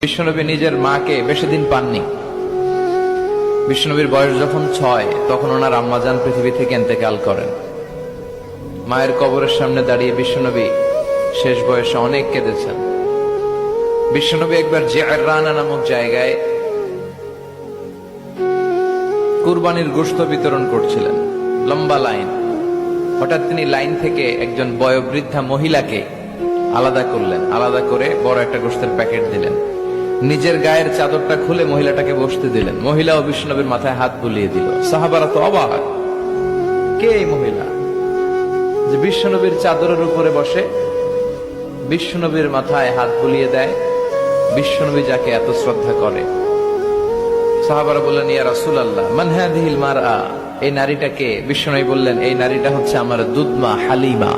বিশ্বনবী নিজের মাকে বেশি দিন পাননি। বিশ্বনবীর বয়স যখন 6 তখন ওনার আম্মাজান পৃথিবী থেকে ইন্তেকাল করেন। মায়ের কবরের সামনে দাঁড়িয়ে বিশ্বনবী শেষ বয়সে অনেক কেঁদেছেন। বিশ্বনবী একবার জিআররানা নামক জায়গায় কুরবানির গোশত বিতরণ করছিলেন, লম্বা লাইন। হঠাৎ তিনি লাইন থেকে একজন বয়োবৃদ্ধা মহিলাকে আলাদা করলেন, আলাদা করে বড় একটা গোশতের প্যাকেট দিলেন। নিজের গায়ের চাদরটা খুলে মহিলাটাকে বসতে দিলেন। মহিলাও বিশ্বনবীর মাথায় হাত বুলিয়ে দিল। সাহাবারা তো অবাক, কে এই মহিলা যে বিশ্বনবীর চাদরের উপরে বসে, বিশ্বনবীর মাথায় হাত বুলিয়ে দেয়, বিশ্বনবী যাকে এত শ্রদ্ধা করে। সাহাবারা বললেন, ইয়া রাসূলুল্লাহ মান হাযিহিল মারআ, এই নারীটাকে? বিশ্বনবী বললেন, এই নারীটা হচ্ছে আমার দুধমা হালিমা।